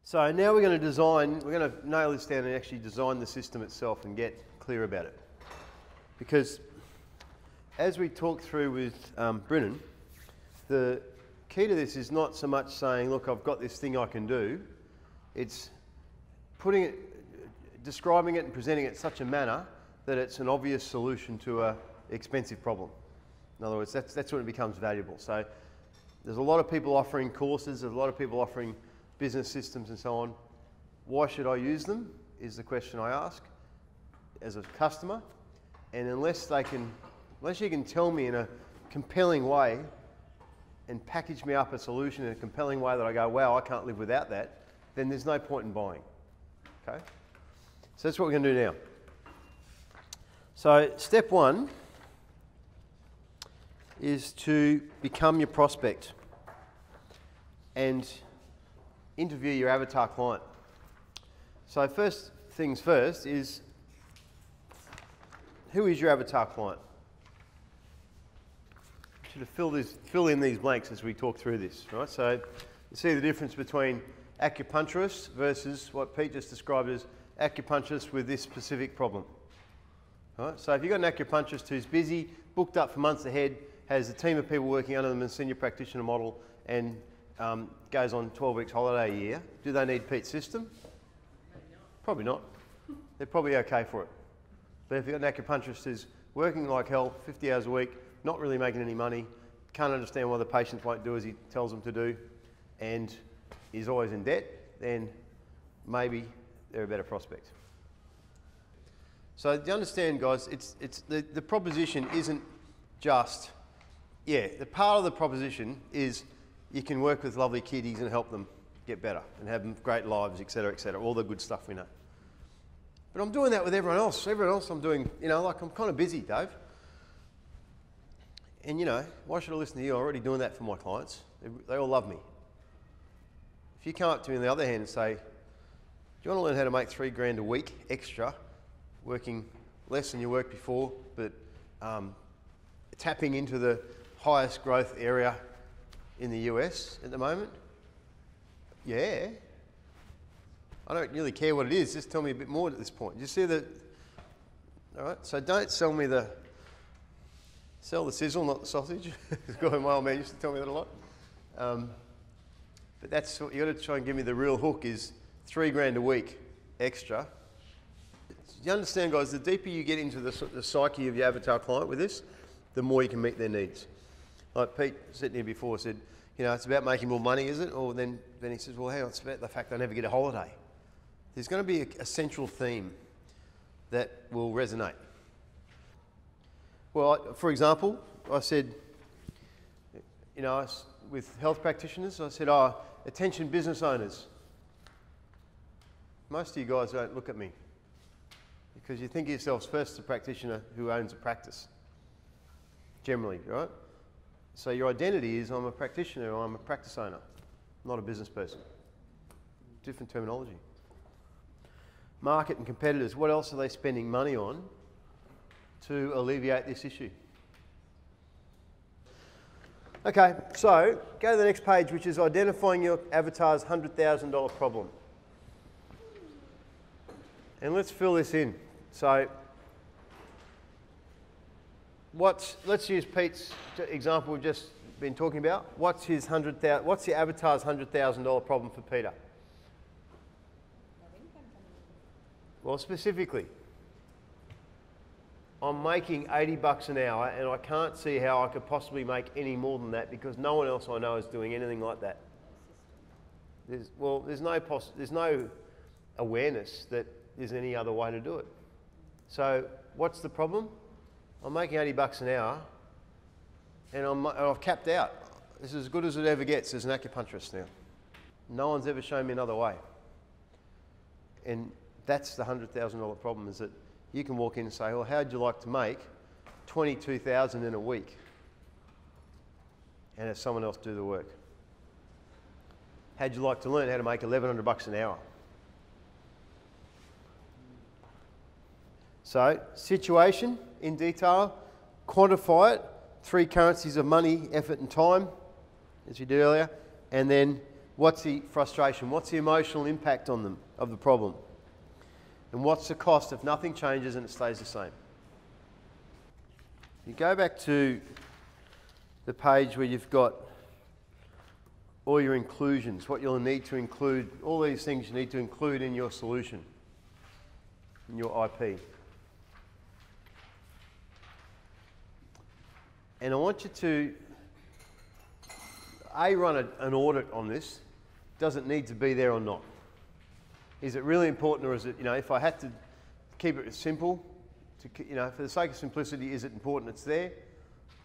So now we're going to nail this down and actually design the system itself and get clear about it. Because as we talked through with Brennan, the key to this is not so much saying, look, I've got this thing I can do. It's describing it and presenting it in such a manner that it's an obvious solution to an expensive problem. In other words, that's when it becomes valuable. So there's a lot of people offering courses, there's a lot of people offering business systems and so on. Why should I use them is the question I ask as a customer. And unless you can tell me in a compelling way and package me up a solution in a compelling way that I go, wow, I can't live without that, then there's no point in buying. Okay? So that's what we're going to do now. So step one is to become your prospect and interview your avatar client. So first things first is, who is your avatar client? I should fill in these blanks as we talk through this, right? So you see the difference between acupuncturists versus what Pete just described as acupuncturists with this specific problem. Right? So if you've got an acupuncturist who's busy, booked up for months ahead, has a team of people working under them in a senior practitioner model, and goes on 12 weeks holiday a year, do they need Pete's system? Probably not. They're probably okay for it. But if you've got an acupuncturist who's working like hell, 50 hours a week, not really making any money, can't understand why the patients won't do as he tells them to do, and is always in debt, then maybe they're a better prospect. So do you understand, guys, the proposition isn't just, the part of the proposition is you can work with lovely kiddies and help them get better and have them great lives, etc., all the good stuff we know. But I'm doing that with everyone else. Everyone else I'm doing, like I'm kind of busy, Dave. And why should I listen to you? I'm already doing that for my clients. They all love me. If you come up to me on the other hand and say, do you want to learn how to make $3,000 a week extra, working less than you worked before, but tapping into the highest growth area in the US at the moment? Yeah. I don't really care what it is, just tell me a bit more at this point. You see that? All right, so don't sell the sizzle, not the sausage. My old man used to tell me that a lot. But that's what you got to try and give me. The real hook is $3,000 a week extra. You understand, guys, the deeper you get into the psyche of your avatar client with this, the more you can meet their needs. Like Pete sitting here before said, it's about making more money, is it? Or then he says, well, hang on, it's about the fact I never get a holiday. There's going to be a central theme that will resonate. Well, for example, I said, with health practitioners, I said, attention business owners. Most of you guys don't look at me because you think of yourselves first as a practitioner who owns a practice, generally, right? So your identity is I'm a practitioner or I'm a practice owner, not a business person. Different terminology. Market and competitors, what else are they spending money on to alleviate this issue? Okay, so go to the next page, which is identifying your avatar's $100,000 problem. And let's fill this in. So let's use Pete's example we've just been talking about. What's your avatar's $100,000 problem for Peter? Well, specifically, I'm making $80 an hour and I can't see how I could possibly make any more than that because no one else I know is doing anything like that. There's no awareness that there's any other way to do it. So what's the problem? I'm making $80 an hour and I've capped out. This is as good as it ever gets as an acupuncturist now. No one's ever shown me another way. And that's the $100,000 problem, is that you can walk in and say, well, how'd you like to make $22,000 in a week? And have someone else do the work. How'd you like to learn how to make $1,100 an hour? So, situation in detail, quantify it, 3 currencies of money, effort and time, as we did earlier, and then What's the frustration? What's the emotional impact on them of the problem? And what's the cost if nothing changes and it stays the same? You go back to the page where you've got all your inclusions, what you'll need to include, all these things you need to include in your solution, in your IP. And I want you to, run an audit on this. Does it need to be there or not? Is it really important, or is it, if I had to keep it simple, for the sake of simplicity, is it important it's there?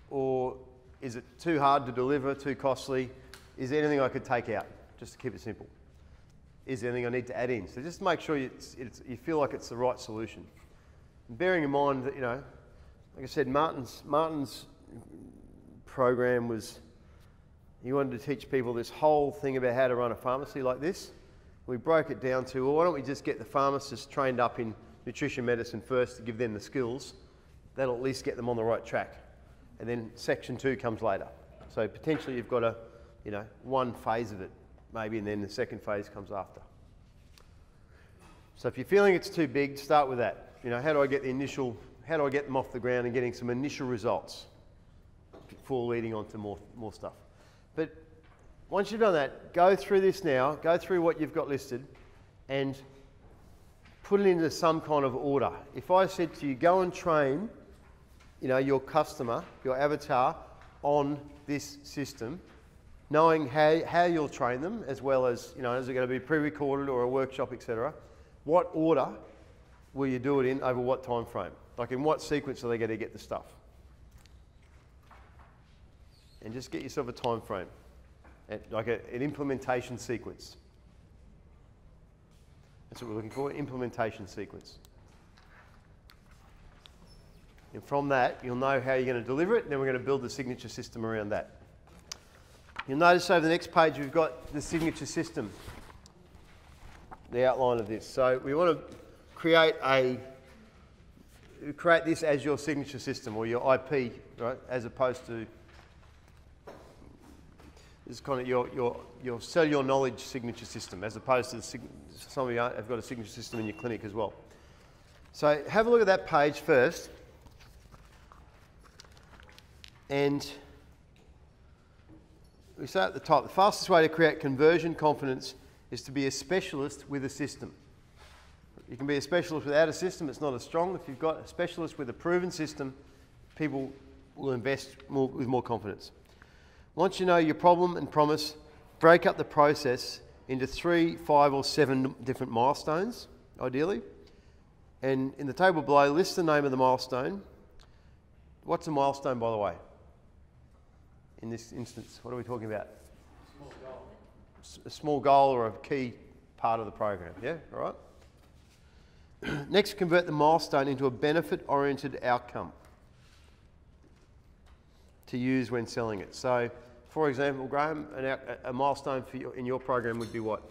Or is it too hard to deliver, too costly? Is there anything I could take out, just to keep it simple? Is there anything I need to add in? So just make sure you feel like it's the right solution. And bearing in mind that, like I said, Martin's program was, he wanted to teach people this whole thing about how to run a pharmacy like this. We broke it down to, well, why don't we just get the pharmacists trained up in nutrition medicine first to give them the skills. That'll at least get them on the right track. And then section 2 comes later. So potentially you've got one phase of it maybe, and then the second phase comes after. So if you're feeling it's too big, start with that. How do I get them off the ground and getting some initial results before leading on to more stuff. But once you've done that, go through this now, go through what you've got listed and put it into some kind of order. If I said to you, go and train, your customer, your avatar on this system, knowing how you'll train them, as well as, is it going to be pre-recorded or a workshop, etc. What order will you do it in over what time frame? Like in what sequence are they going to get the stuff? And just get yourself a time frame, like an implementation sequence. That's what we're looking for, implementation sequence. And from that, you'll know how you're going to deliver it, and then we're going to build the signature system around that. You'll notice over the next page we've got the signature system, the outline of this. So we want to create this as your signature system or your IP, right? As opposed to this is kind of your sell your knowledge signature system, as opposed to some of you have got a signature system in your clinic as well. So have a look at that page first, and we start at the top. The fastest way to create conversion confidence is to be a specialist with a system. You can be a specialist without a system, it's not as strong. If you've got a specialist with a proven system, people will invest with more confidence. Once you know your problem and promise, break up the process into 3, 5 or 7 different milestones, ideally. And in the table below, list the name of the milestone. What's a milestone, by the way? In this instance, what are we talking about? Small goal. A small goal or a key part of the program, yeah? All right? Next, convert the milestone into a benefit-oriented outcome to use when selling it. So, for example, Graham, a milestone for in your program would be what?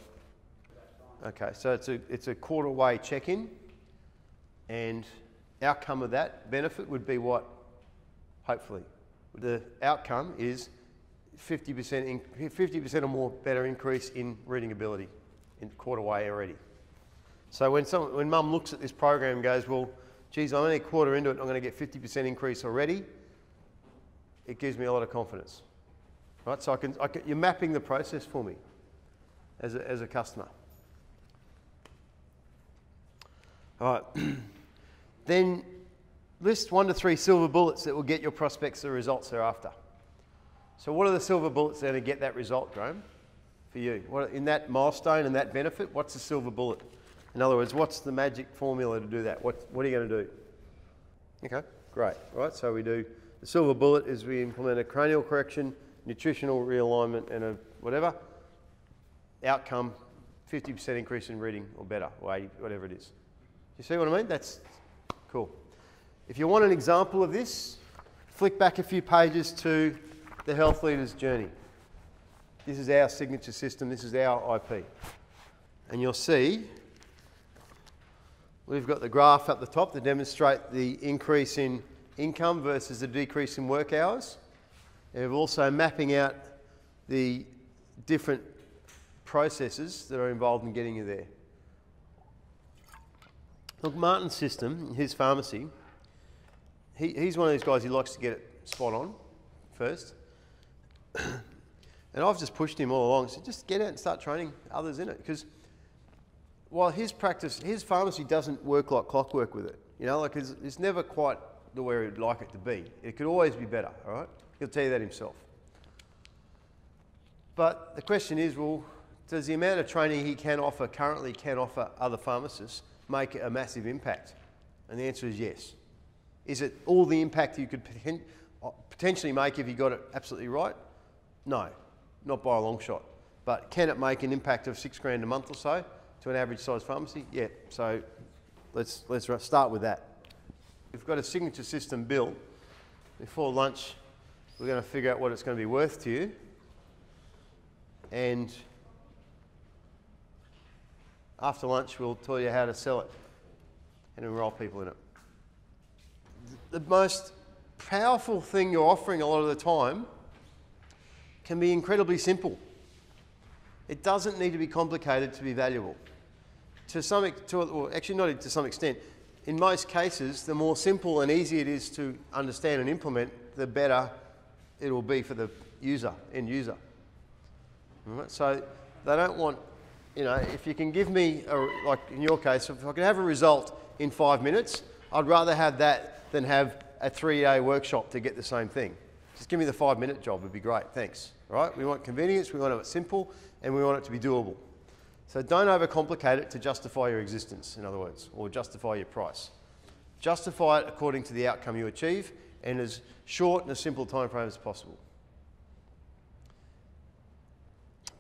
Okay, so it's a quarter-way check-in, and outcome of that benefit would be what? Hopefully, the outcome is 50% or more better increase in reading ability in quarter-way already. So when Mum looks at this program and goes, well, geez, I'm only a quarter into it, I'm going to get 50% increase already, it gives me a lot of confidence, right? So you're mapping the process for me as a customer. All right. Then list 1 to 3 silver bullets that will get your prospects the results they're after. So what are the silver bullets that are going to get that result, Graham, for you? In that milestone and that benefit, what's the silver bullet? In other words, what's the magic formula to do that? What are you going to do? Okay, great. Right, so we do, the silver bullet is we implement a cranial correction, nutritional realignment, and a whatever. Outcome, 50% increase in reading or better, or 80, whatever it is. You see what I mean? That's cool. If you want an example of this, flick back a few pages to the Health Leaders Journey. This is our signature system, this is our IP. And you'll see we've got the graph at the top to demonstrate the increase in income versus the decrease in work hours. And we're also mapping out the different processes that are involved in getting you there. Look, Martin's system, his pharmacy, he's one of these guys who likes to get it spot on first. And I've just pushed him all along, so just get out and start training others in it. Because while his pharmacy doesn't work like clockwork with it. You know, like it's never quite the way he'd like it to be. It could always be better, all right? He'll tell you that himself. But the question is, well, does the amount of training he currently can offer other pharmacists make a massive impact? And the answer is yes. Is it all the impact you could potentially make if you got it absolutely right? No, not by a long shot. But can it make an impact of $6,000 a month or so to an average size pharmacy? Yeah, so let's start with that. We've got a signature system built. Before lunch, we're going to figure out what it's going to be worth to you. And after lunch, we'll tell you how to sell it and enroll people in it. The most powerful thing you're offering a lot of the time can be incredibly simple. It doesn't need to be complicated to be valuable. Actually not to some extent. In most cases, the more simple and easy it is to understand and implement, the better it will be for the end user. All right? So they don't want, you know, if you can give me, like in your case, if I can have a result in 5 minutes, I'd rather have that than have a 3-day workshop to get the same thing. Just give me the 5-minute job, would be great, thanks. All right? We want convenience, we want it simple, and we want it to be doable. So don't overcomplicate it to justify your existence, in other words, or justify your price. Justify it according to the outcome you achieve and as short and as simple time frame as possible.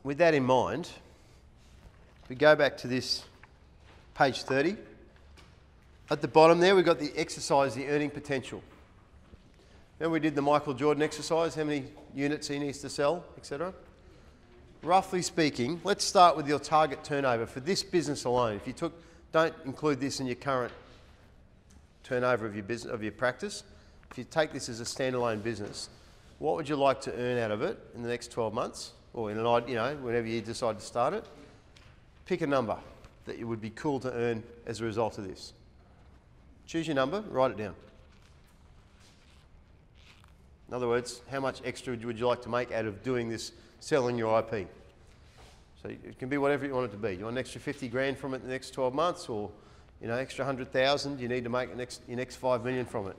With that in mind, we go back to this page 30. At the bottom there, we've got the exercise, the earning potential. Then we did the Michael Jordan exercise, how many units he needs to sell, etc. Roughly speaking, let's start with your target turnover for this business alone. If you don't include this in your current turnover of your business, of your practice, if you take this as a standalone business, what would you like to earn out of it in the next 12 months, or whenever you decide to start it? Pick a number that it would be cool to earn as a result of this. Choose your number, write it down. In other words, how much extra would you like to make out of doing this, selling your IP? So it can be whatever you want it to be. You want an extra 50 grand from it in the next 12 months, or extra 100,000 you need to make your next 5 million from it.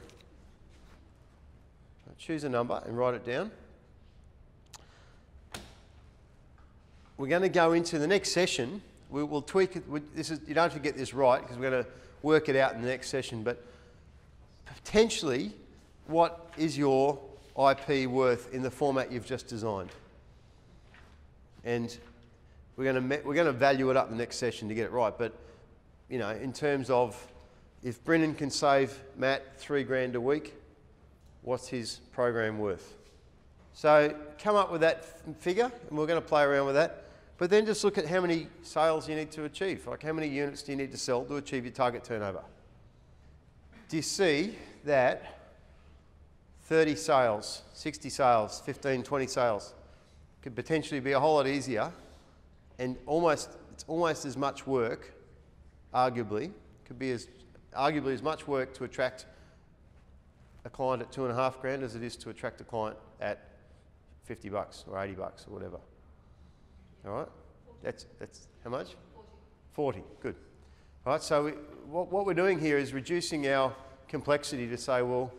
Choose a number and write it down. We're going to go into the next session. We'll tweak it. You don't have to get this right because we're going to work it out in the next session, but potentially what is your IP worth in the format you've just designed? And we're going to value it up in the next session to get it right. But in terms of if Brendan can save Matt $3,000 a week, what's his program worth? So come up with that figure, and we're going to play around with that. But then just look at how many sales you need to achieve. Like how many units do you need to sell to achieve your target turnover? Do you see that 30 sales, 60 sales, 15, 20 sales could potentially be a whole lot easier, and it's almost as much work, arguably as much work to attract a client at $2,500 as it is to attract a client at $50 or $80 or whatever. All right, that's how much? 40. Good. All right, so what we're doing here is reducing our complexity to say, well,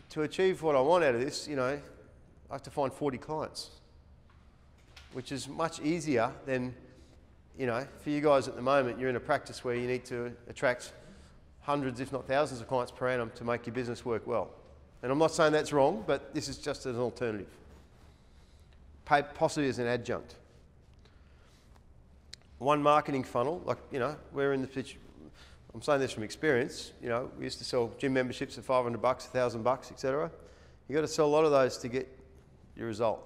to achieve what I want out of this, I have to find 40 clients, which is much easier than, for you guys at the moment, you're in a practice where you need to attract hundreds, if not thousands of clients per annum to make your business work well. And I'm not saying that's wrong, but this is just an alternative, possibly as an adjunct. One marketing funnel, we're in the pitch. I'm saying this from experience. We used to sell gym memberships at $500, $1,000, etc. You've got to sell a lot of those to get your result.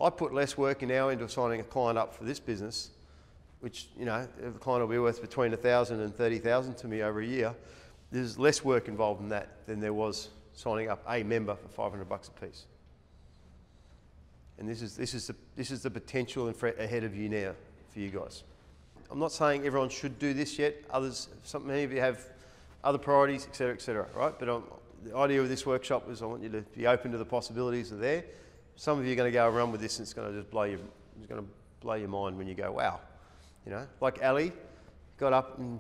I put less work now into signing a client up for this business, which, the client will be worth between $1,000 and $30,000 to me over a year. There's less work involved in that than there was signing up a member for $500 a piece. And this is the potential ahead of you now for you guys. I'm not saying everyone should do this yet. Many of you have other priorities, etc., right? But the idea of this workshop is I want you to be open to the possibilities that are there. Some of you are going to go and run with this, and it's going to just blow your mind when you go, wow. You know, like Ali got up and,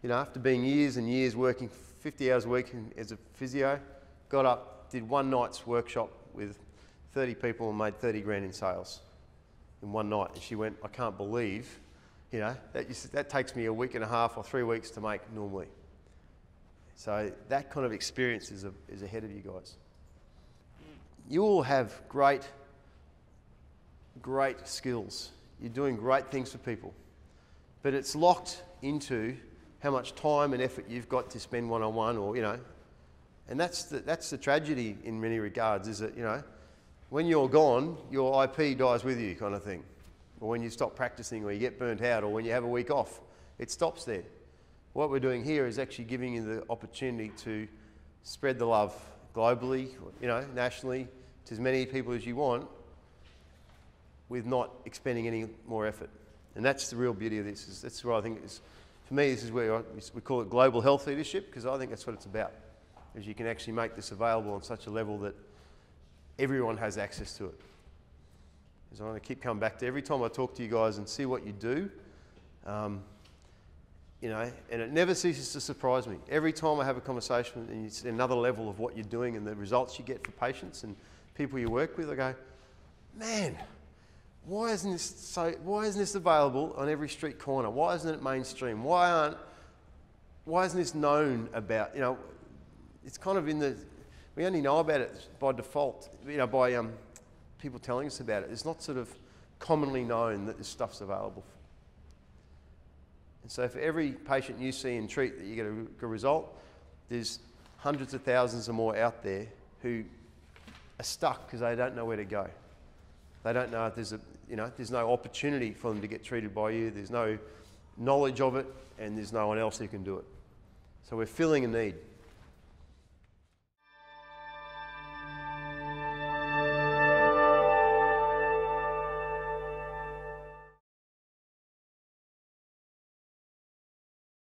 you know, after being years and years working 50 hours a week as a physio, got up, did one night's workshop with 30 people and made 30 grand in sales in one night. And she went, I can't believe, you know, that takes me a week and a half or 3 weeks to make normally. So that kind of experience is ahead of you guys. You all have great skills. You're doing great things for people. But it's locked into how much time and effort you've got to spend one-on-one, or, you know. And that's the tragedy in many regards, is that, you know, when you're gone, your IP dies with you, kind of thing. Or when you stop practicing, or you get burnt out, or when you have a week off, it stops there. What we're doing here is actually giving you the opportunity to spread the love globally, you know, nationally, to as many people as you want, with not expending any more effort. And that's the real beauty of this. That's where I think it is. For me, this is where we call it global health leadership, because I think that's what it's about. Is you can actually make this available on such a level that everyone has access to it. So I want to keep coming back to every time I talk to you guys and see what you do. You know, and it never ceases to surprise me. Every time I have a conversation and you see another level of what you're doing and the results you get for patients and people you work with, I go, man, why isn't this available on every street corner? Why isn't it mainstream? Why isn't this known about? You know, it's kind of we only know about it by default, you know, by people telling us about it. It's not sort of commonly known that this stuff's available. And so for every patient you see and treat that you get a good result, there's hundreds of thousands or more out there who are stuck because they don't know where to go. They don't know if there's no opportunity for them to get treated by you. There's no knowledge of it, and there's no one else who can do it. So we're filling a need.